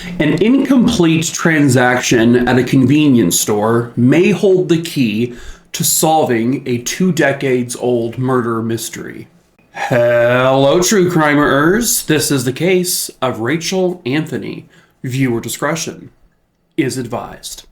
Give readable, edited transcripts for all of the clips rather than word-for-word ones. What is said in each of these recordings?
An incomplete transaction at a convenience store may hold the key to solving a 2 decades old murder mystery. Hello, true crimerers. This is the case of Rachel Anthony. Viewer discretion is advised.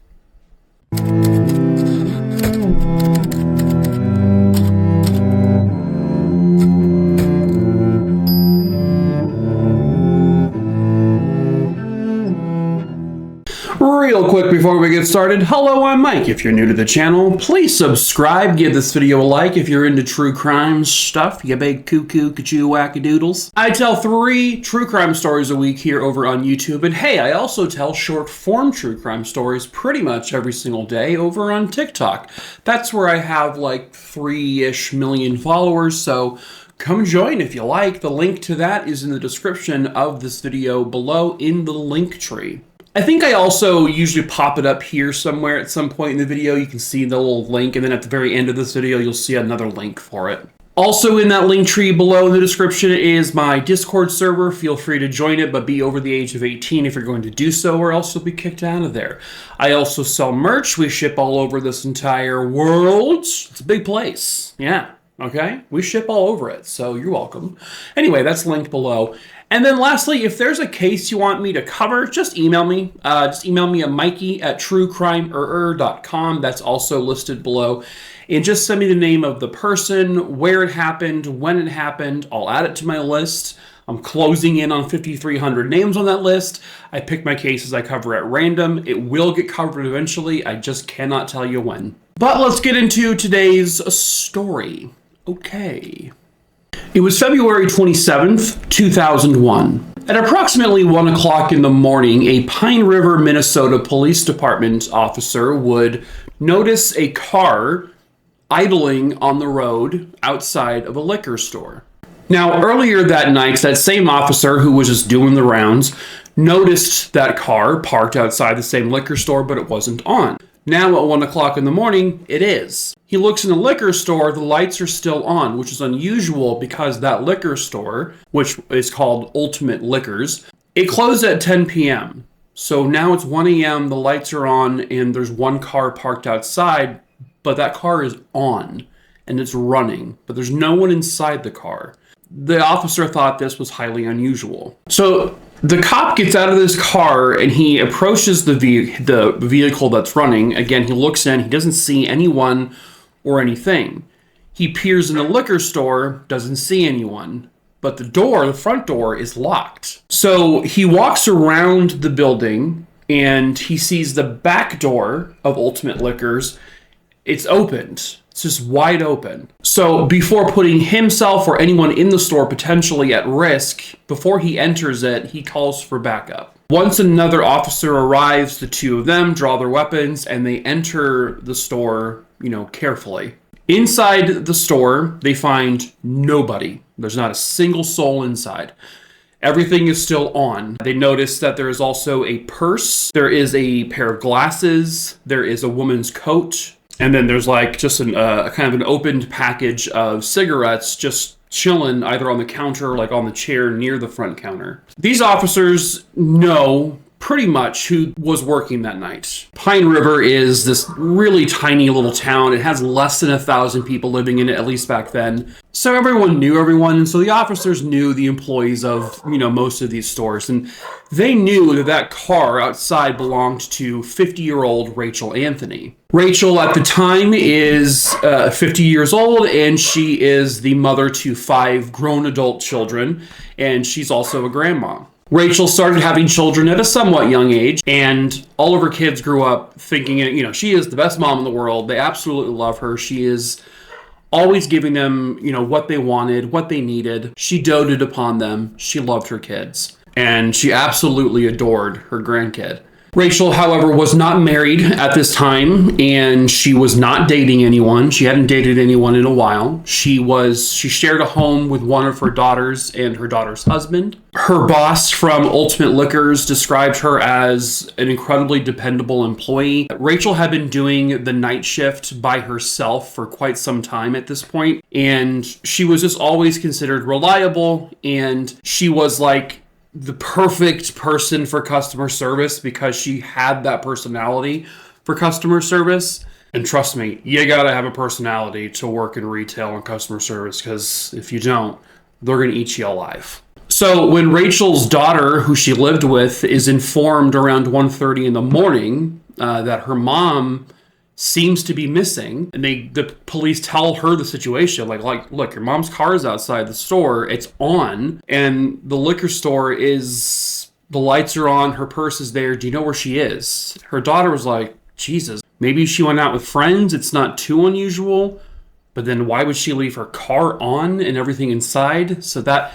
Real quick before we get started, hello, I'm Mike. If you're new to the channel, please subscribe, give this video a like if you're into true crime stuff, you big cuckoo, kachoo, wackadoodles. I tell 3 true crime stories a week here over on YouTube, and hey, I also tell short form true crime stories pretty much every single day over on TikTok. That's where I have like 3-ish million followers, so come join if you like. The link to that is in the description of this video below in the link tree. I think I also usually pop it up here somewhere at some point in the video. You can see the little link, and then at the very end of this video, you'll see another link for it. Also in that link tree below in the description is my Discord server. Feel free to join it, but be over the age of 18 if you're going to do so, or else you'll be kicked out of there. I also sell merch. We ship all over this entire world. It's a big place. Yeah. Okay? We ship all over it, so you're welcome. Anyway, that's linked below. And then lastly, if there's a case you want me to cover, just email me. Just email me at makingatruecrimerertwo. That's also listed below. And just send me the name of the person, where it happened, when it happened. I'll add it to my list. I'm closing in on 5,300 names on that list. I pick my cases I cover at random. It will get covered eventually. I just cannot tell you when. But let's get into today's story. Okay. It was February 27th, 2001. At approximately 1 o'clock in the morning, a Pine River, Minnesota Police Department officer would notice a car idling on the road outside of a liquor store. Now, earlier that night, that same officer who was just doing the rounds noticed that car parked outside the same liquor store, but it wasn't on. Now at 1 o'clock in the morning, it is. He looks in the liquor store, the lights are still on, which is unusual because that liquor store, which is called Ultimate Liquors, it closed at 10 p.m. So now it's 1 a.m., the lights are on, and there's one car parked outside, but that car is on, and it's running, but there's no one inside the car. The officer thought this was highly unusual. So the cop gets out of this car and he approaches the vehicle that's running. Again, he looks in, he doesn't see anyone or anything. He peers in the liquor store, doesn't see anyone, but the front door is locked. So he walks around the building and he sees the back door of Ultimate Liquors. It's opened. It's just wide open. So before putting himself or anyone in the store potentially at risk, before he enters it, he calls for backup. Once another officer arrives, the two of them draw their weapons and they enter the store, carefully. Inside the store, they find nobody. There's not a single soul inside. Everything is still on. They notice that there is also a purse. There is a pair of glasses. There is a woman's coat. And then there's like just kind of an opened package of cigarettes just chilling either on the counter or like on the chair near the front counter. These officers know pretty much who was working that night. Pine River is this really tiny little town. It has less than 1,000 people living in it, at least back then. So everyone knew everyone, and so the officers knew the employees of, most of these stores, and they knew that that car outside belonged to 50-year-old Rachel Anthony. Rachel at the time is 50 years old, and she is the mother to 5 grown adult children, and she's also a grandma. Rachel started having children at a somewhat young age, and all of her kids grew up thinking, she is the best mom in the world. They absolutely love her. She is always giving them, what they wanted, what they needed. She doted upon them. She loved her kids, and she absolutely adored her grandkid. Rachel, however, was not married at this time, and she was not dating anyone. She hadn't dated anyone in a while. She shared a home with one of her daughters and her daughter's husband. Her boss from Ultimate Liquors described her as an incredibly dependable employee. Rachel had been doing the night shift by herself for quite some time at this point, and she was just always considered reliable, and she was like the perfect person for customer service because she had that personality for customer service. And trust me, you gotta have a personality to work in retail and customer service, because if you don't, they're gonna eat you alive. So when Rachel's daughter, who she lived with, is informed around 1:30 in the morning that her mom seems to be missing, and the police tell her the situation, like, look, your mom's car is outside the store, it's on, and the liquor store is, the lights are on, her purse is there, do you know where she is? Her daughter was like, Jesus, maybe she went out with friends, it's not too unusual, but then why would she leave her car on and everything inside? So that,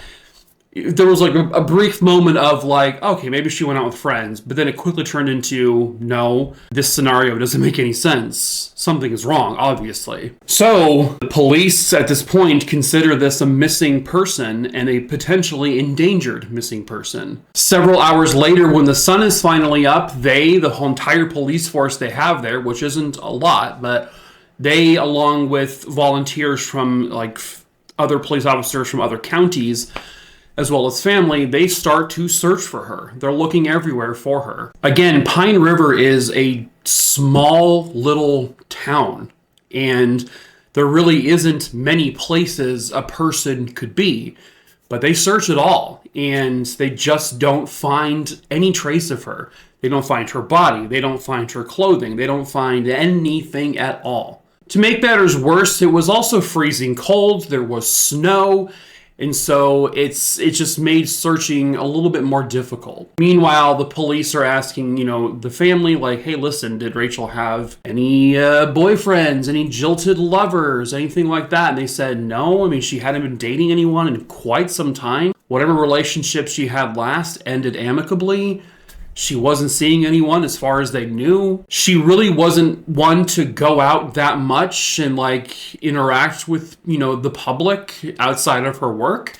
there was like a brief moment of like, okay, maybe she went out with friends, but then it quickly turned into, no, this scenario doesn't make any sense. Something is wrong, obviously. So the police at this point consider this a missing person and a potentially endangered missing person. Several hours later, when the sun is finally up, the whole entire police force they have there, which isn't a lot, but they, along with volunteers from like other police officers from other counties, as well as family, they start to search for her. They're looking everywhere for her. Again, Pine River is a small little town, and there really isn't many places a person could be, but they search it all, and they just don't find any trace of her. They don't find her body. They don't find her clothing. They don't find anything at all. To make matters worse, it was also freezing cold. There was snow. And so it's just made searching a little bit more difficult. Meanwhile, the police are asking, the family, like, hey, listen, did Rachel have any boyfriends, any jilted lovers, anything like that? And they said, no. I mean, she hadn't been dating anyone in quite some time. Whatever relationship she had last ended amicably. She wasn't seeing anyone as far as they knew. She really wasn't one to go out that much and like interact with, the public outside of her work.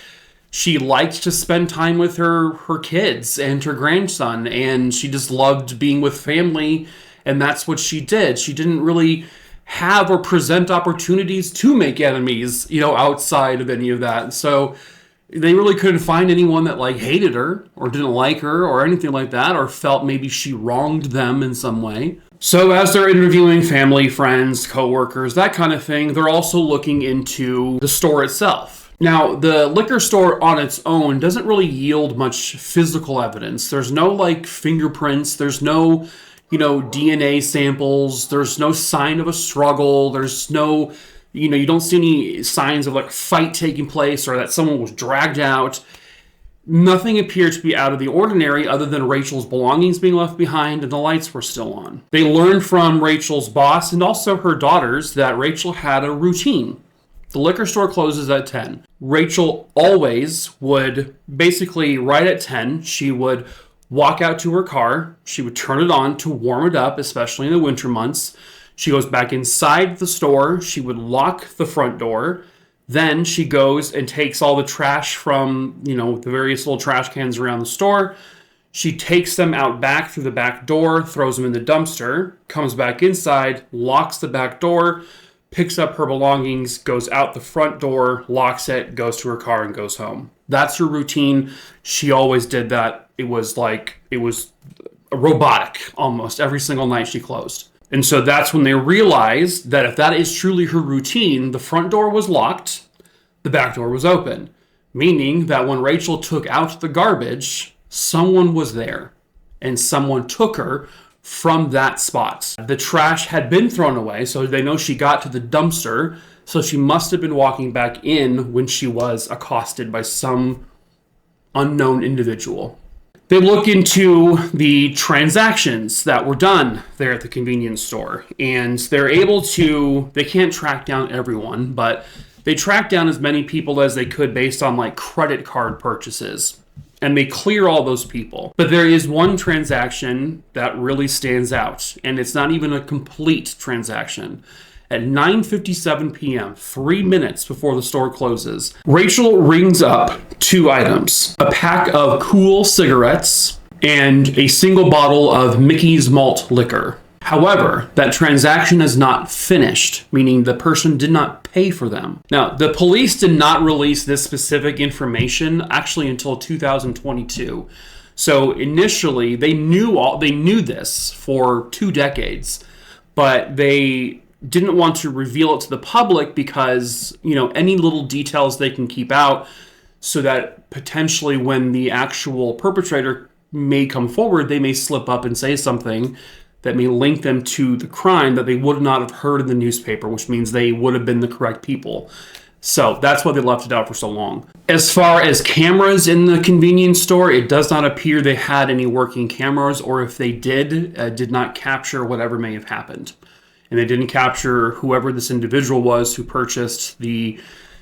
She liked to spend time with her kids and her grandson, and she just loved being with family, and that's what she did. She didn't really have or present opportunities to make enemies, outside of any of that. So they really couldn't find anyone that like hated her or didn't like her or anything like that, or felt maybe she wronged them in some way. So as they're interviewing family, friends, coworkers, that kind of thing, they're also looking into the store itself. Now, the liquor store on its own doesn't really yield much physical evidence. There's no like fingerprints. There's no, DNA samples. There's no sign of a struggle. There's no, you don't see any signs of like a fight taking place or that someone was dragged out. Nothing appeared to be out of the ordinary other than Rachel's belongings being left behind and the lights were still on. They learned from Rachel's boss and also her daughters that Rachel had a routine. The liquor store closes at 10. Rachel always would, basically right at 10, she would walk out to her car. She would turn it on to warm it up, especially in the winter months. She goes back inside the store. She would lock the front door. Then she goes and takes all the trash from, the various little trash cans around the store. She takes them out back through the back door, throws them in the dumpster, comes back inside, locks the back door, picks up her belongings, goes out the front door, locks it, goes to her car, and goes home. That's her routine. She always did that. It was robotic almost every single night she closed. And so that's when they realized that if that is truly her routine, the front door was locked, the back door was open, meaning that when Rachel took out the garbage, someone was there and someone took her from that spot. The trash had been thrown away, so they know she got to the dumpster, so she must have been walking back in when she was accosted by some unknown individual. They look into the transactions that were done there at the convenience store, and they can't track down everyone, but they track down as many people as they could based on like credit card purchases, and they clear all those people. But there is one transaction that really stands out, and it's not even a complete transaction. At 9:57 p.m., 3 minutes before the store closes, Rachel rings up 2 items: a pack of Cool cigarettes and a single bottle of Mickey's malt liquor. However, that transaction is not finished, meaning the person did not pay for them. Now, the police did not release this specific information actually until 2022. So initially, they knew this for 2 decades, but they didn't want to reveal it to the public because, any little details they can keep out so that potentially when the actual perpetrator may come forward, they may slip up and say something that may link them to the crime that they would not have heard in the newspaper, which means they would have been the correct people. So that's why they left it out for so long. As far as cameras in the convenience store, it does not appear they had any working cameras, or if they did not capture whatever may have happened. And they didn't capture whoever this individual was who purchased the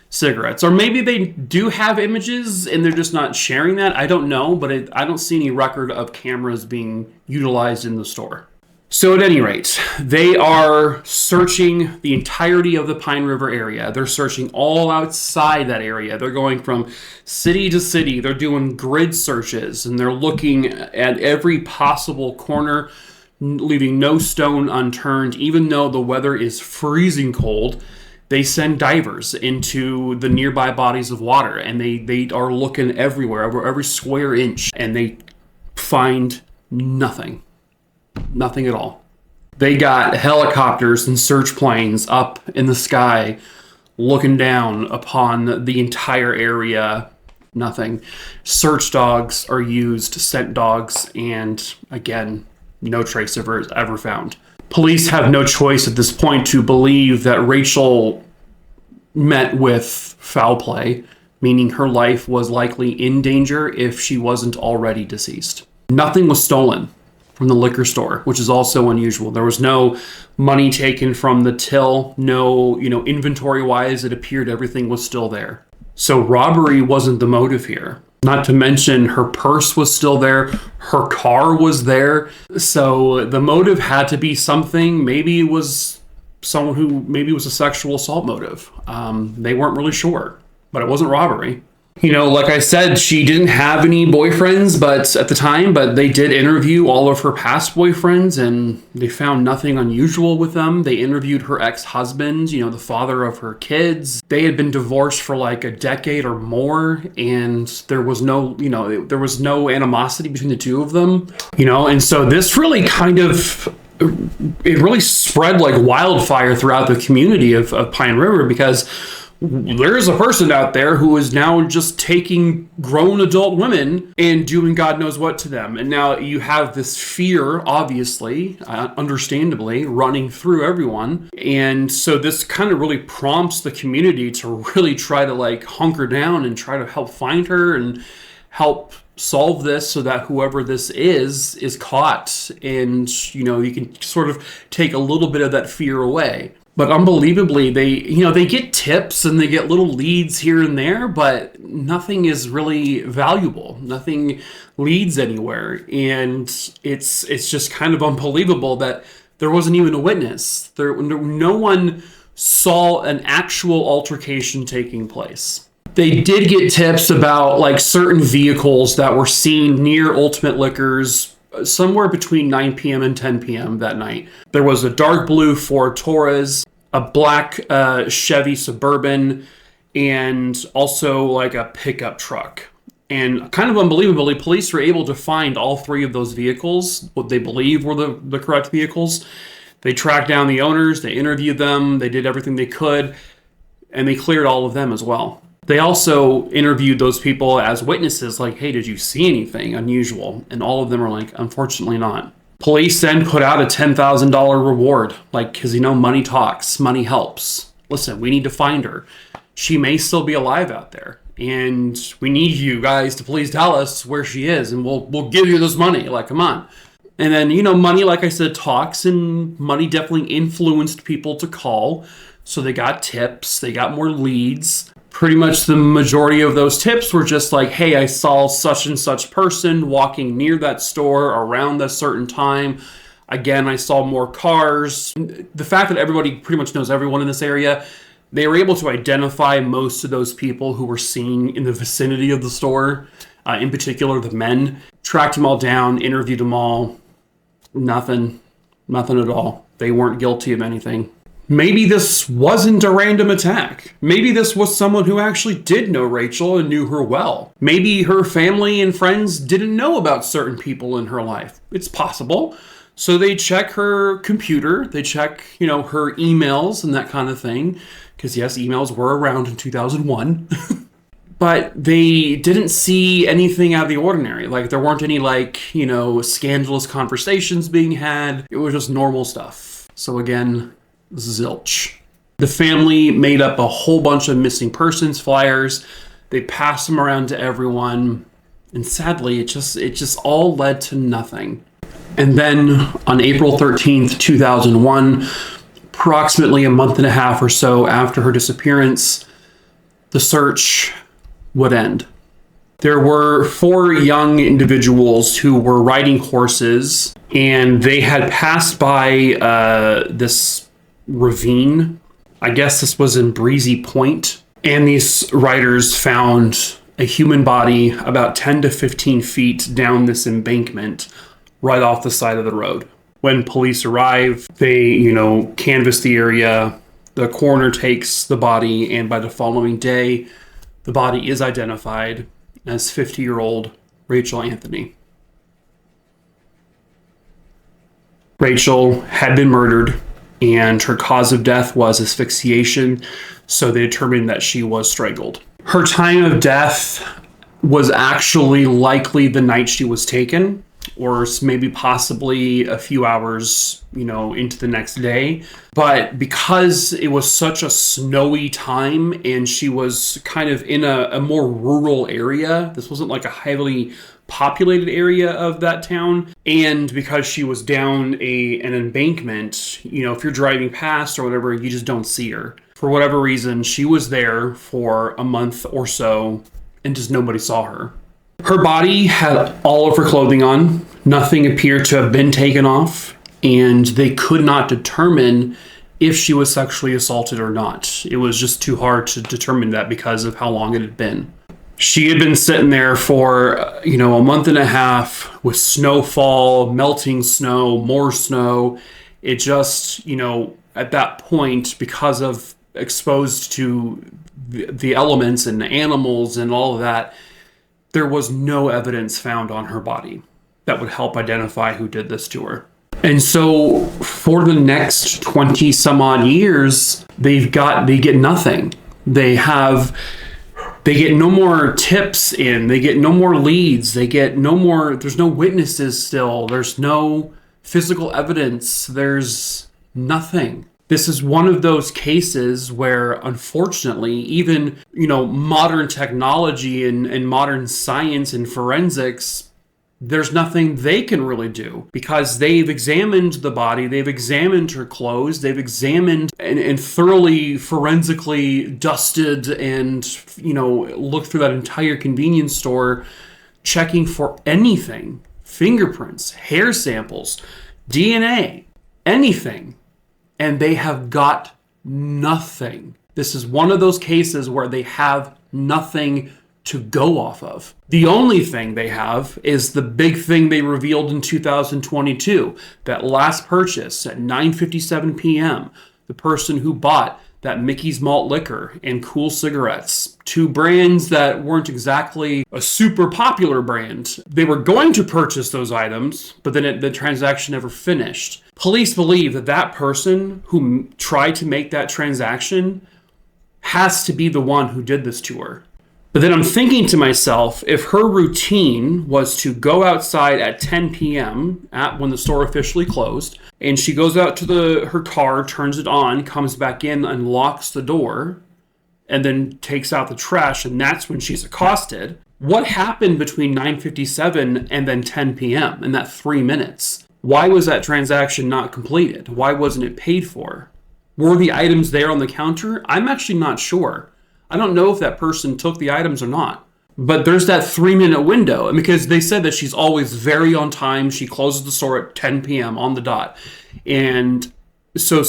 cigarettes. Or maybe they do have images and they're just not sharing that. I don't know, but I don't see any record of cameras being utilized in the store. So at any rate, they are searching the entirety of the Pine River area. They're searching all outside that area. They're going from city to city. They're doing grid searches, and they're looking at every possible corner, leaving no stone unturned. Even though the weather is freezing cold, they send divers into the nearby bodies of water, and they are looking everywhere, over every square inch, and they find nothing. Nothing at all. They got helicopters and search planes up in the sky looking down upon the entire area. Nothing. Search dogs are used, scent dogs, and again, no trace of her is ever found. Police have no choice at this point to believe that Rachel met with foul play, meaning her life was likely in danger if she wasn't already deceased. Nothing was stolen from the liquor store, which is also unusual. There was no money taken from the till, no, inventory-wise, it appeared everything was still there. So robbery wasn't the motive here. Not to mention her purse was still there, her car was there. So the motive had to be something. Maybe it was someone who, maybe it was a sexual assault motive. They weren't really sure, but it wasn't robbery. Like I said, she didn't have any boyfriends at the time, but they did interview all of her past boyfriends and they found nothing unusual with them. They interviewed her ex-husband, the father of her kids. They had been divorced for like a decade or more, and there was no animosity between the two of them, and so this really it really spread like wildfire throughout the community of Pine River, because there's a person out there who is now just taking grown adult women and doing God knows what to them. And now you have this fear, obviously, understandably, running through everyone. And so this kind of really prompts the community to really try to hunker down and try to help find her and help solve this so that whoever this is caught. And, you can sort of take a little bit of that fear away. But unbelievably, they get tips and they get little leads here and there, but nothing is really valuable. Nothing leads anywhere. And it's just kind of unbelievable that there wasn't even a witness. No one saw an actual altercation taking place. They did get tips about certain vehicles that were seen near Ultimate Liquors somewhere between 9 p.m. and 10 p.m. that night. There was a dark blue Ford Taurus, a black Chevy Suburban, and also a pickup truck. And kind of unbelievably, police were able to find all 3 of those vehicles, what they believe were the correct vehicles. They tracked down the owners, they interviewed them, they did everything they could, and they cleared all of them as well. They also interviewed those people as witnesses, hey, did you see anything unusual? And all of them are unfortunately not. Police then put out a $10,000 reward, because money talks, money helps. Listen, we need to find her. She may still be alive out there, and we need you guys to please tell us where she is, and we'll give you this money. Come on. And then, money, like I said, talks, and money definitely influenced people to call. So they got tips, they got more leads. Pretty much the majority of those tips were just hey, I saw such and such person walking near that store around a certain time. Again, I saw more cars. The fact that everybody pretty much knows everyone in this area, they were able to identify most of those people who were seen in the vicinity of the store, in particular the men. Tracked them all down, interviewed them all. Nothing. Nothing at all. They weren't guilty of anything. Maybe this wasn't a random attack. Maybe this was someone who actually did know Rachel and knew her well. Maybe her family and friends didn't know about certain people in her life. It's possible. So they check her computer, they check, her emails and that kind of thing. Because yes, emails were around in 2001. But they didn't see anything out of the ordinary. Like, there weren't any, scandalous conversations being had. It was just normal stuff. So again, zilch. The family made up a whole bunch of missing persons flyers. They passed them around to everyone. And sadly, it just all led to nothing. And then on April 13th, 2001, approximately a month and a half or so after her disappearance, the search would end. There were 4 young individuals who were riding horses, and they had passed by this ravine. I guess this was in Breezy Point. And these riders found a human body about 10 to 15 feet down this embankment right off the side of the road. When police arrive, they, canvass the area. The coroner takes the body, and by the following day, the body is identified as 50-year-old Rachel Anthony. Rachel had been murdered, and her cause of death was asphyxiation, so they determined that she was strangled. Her time of death was actually likely the night she was taken, or maybe possibly a few hours, into the next day. But because it was such a snowy time and she was kind of in a more rural area, this wasn't like a heavily populated area of that town. And because she was down an embankment, if you're driving past or whatever, you just don't see her. For whatever reason, she was there for a month or so and just nobody saw her. Her body had all of her clothing on. Nothing appeared to have been taken off, and they could not determine if she was sexually assaulted or not. It was just too hard to determine that because of how long it had been. She had been sitting there for, a month and a half with snowfall, melting snow, more snow. It just, at that point, because of exposed to the elements and the animals and all of that, there was no evidence found on her body that would help identify who did this to her. And so for the next 20 some odd years, they get nothing. They get no more tips in, they get no more leads, there's no witnesses still, there's no physical evidence, there's nothing. This is one of those cases where, unfortunately, even, modern technology and modern science and forensics, there's nothing they can really do because they've examined the body, they've examined her clothes, they've examined and thoroughly forensically dusted and, looked through that entire convenience store, checking for anything, fingerprints, hair samples, DNA, anything. And they have got nothing. This is one of those cases where they have nothing to go off of. The only thing they have is the big thing they revealed in 2022, that last purchase at 9:57 p.m., the person who bought that Mickey's Malt Liquor and Cool Cigarettes, 2 brands that weren't exactly a super popular brand. They were going to purchase those items, but then the transaction never finished. Police believe that person who tried to make that transaction has to be the one who did this to her. But then I'm thinking to myself, if her routine was to go outside at 10 p.m. When the store officially closed, and she goes out to her car, turns it on, comes back in and locks the door, and then takes out the trash, and that's when she's accosted, what happened between 9:57 and then 10 p.m. in that 3 minutes? Why was that transaction not completed? Why wasn't it paid for? Were the items there on the counter? I'm actually not sure. I don't know if that person took the items or not. But there's that 3-minute window. And because they said that she's always very on time. She closes the store at 10 p.m. on the dot. And so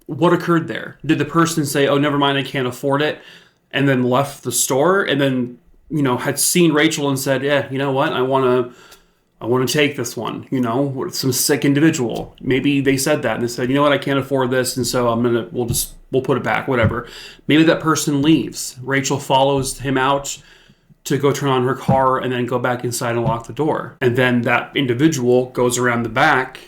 what occurred there? Did the person say, oh, never mind, I can't afford it, and then left the store? And then, had seen Rachel and said, yeah, you know what? I want I want to take this one, you know, some sick individual. Maybe they said that and they said, you know what, I can't afford this, and so we'll put it back, whatever. Maybe that person leaves. Rachel follows him out to go turn on her car and then go back inside and lock the door. And then that individual goes around the back,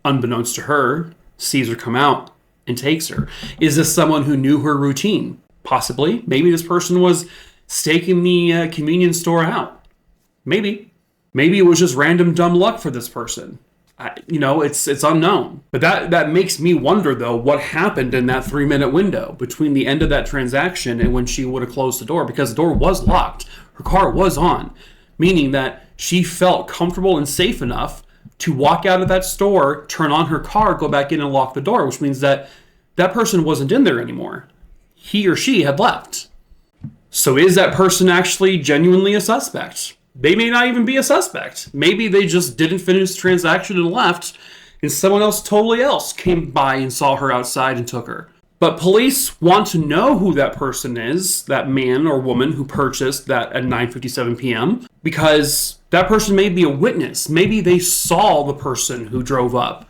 unbeknownst to her, sees her come out and takes her. Is this someone who knew her routine? Possibly. Maybe this person was staking the convenience store out. Maybe it was just random dumb luck for this person. It's unknown. But that makes me wonder, though, what happened in that 3-minute window between the end of that transaction and when she would have closed the door, because the door was locked. Her car was on, meaning that she felt comfortable and safe enough to walk out of that store, turn on her car, go back in and lock the door, which means that that person wasn't in there anymore. He or she had left. So is that person actually genuinely a suspect? They may not even be a suspect. Maybe they just didn't finish the transaction and left, and someone else totally else came by and saw her outside and took her. But police want to know who that person is, that man or woman who purchased that at 9:57 p.m., because that person may be a witness. Maybe they saw the person who drove up,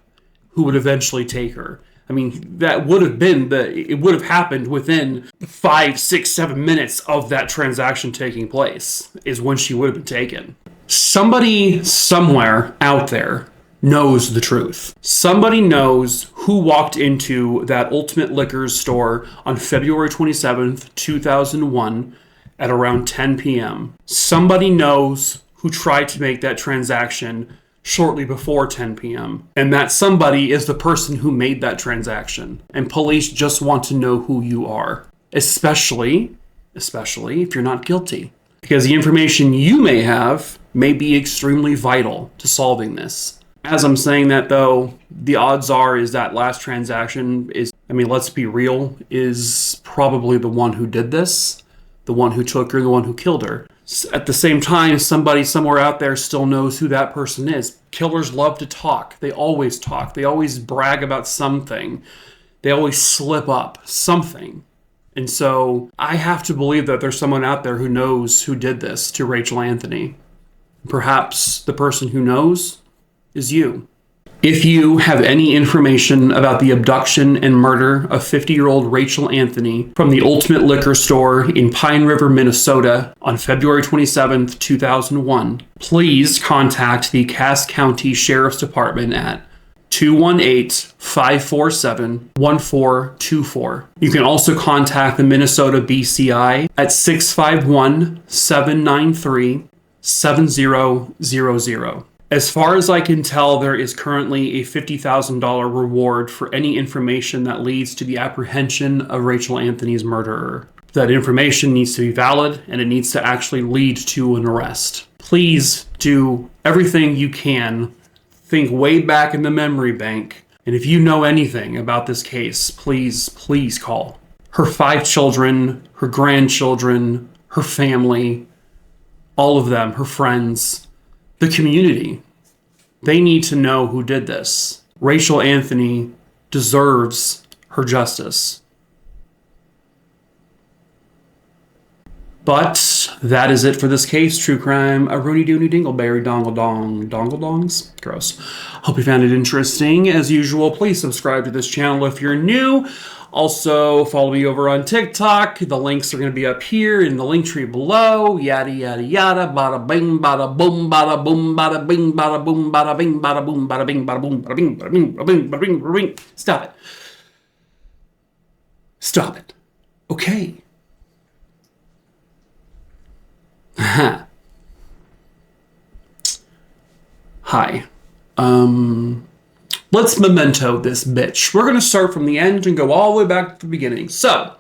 who would eventually take her. I mean, that would have been it would have happened within 5, 6, 7 minutes of that transaction taking place, is when she would have been taken. Somebody somewhere out there knows the truth. Somebody knows who walked into that Ultimate Liquors store on February 27th, 2001 at around 10 p.m. Somebody knows who tried to make that transaction shortly before 10 p.m. And that somebody is the person who made that transaction. And police just want to know who you are, especially if you're not guilty. Because the information you may have may be extremely vital to solving this. As I'm saying that, though, the odds are is that last transaction let's be real, is probably the one who did this, the one who took her, the one who killed her. At the same time, somebody somewhere out there still knows who that person is. Killers love to talk. They always talk. They always brag about something. They always slip up something. And so I have to believe that there's someone out there who knows who did this to Rachel Anthony. Perhaps the person who knows is you. If you have any information about the abduction and murder of 50-year-old Rachel Anthony from the Ultimate Liquor Store in Pine River, Minnesota on February 27th, 2001, please contact the Cass County Sheriff's Department at 218-547-1424. You can also contact the Minnesota BCI at 651-793-7000. As far as I can tell, there is currently a $50,000 reward for any information that leads to the apprehension of Rachel Anthony's murderer. That information needs to be valid, and it needs to actually lead to an arrest. Please do everything you can. Think way back in the memory bank. And if you know anything about this case, please call. Her 5 children, her grandchildren, her family, all of them, her friends, the community, they need to know who did this. Rachel Anthony deserves her justice. But that is it for this case. True crime, a Rooney Dooney Dingleberry Dongle Dong. Dongle Dongs? Gross. Hope you found it interesting. As usual, please subscribe to this channel if you're new. Also, follow me over on TikTok. The links are going to be up here in the link tree below. Yada, yada, yada. Bada bing, bada boom, bada boom, bada bing, bada boom, bada bing, bada boom, bada bing, bada boom, bada bing, bada bing, bada bing, bada bing, bada bing. Stop it. Stop it. Okay. Hi. Let's memento this bitch. We're going to start from the end and go all the way back to the beginning. So,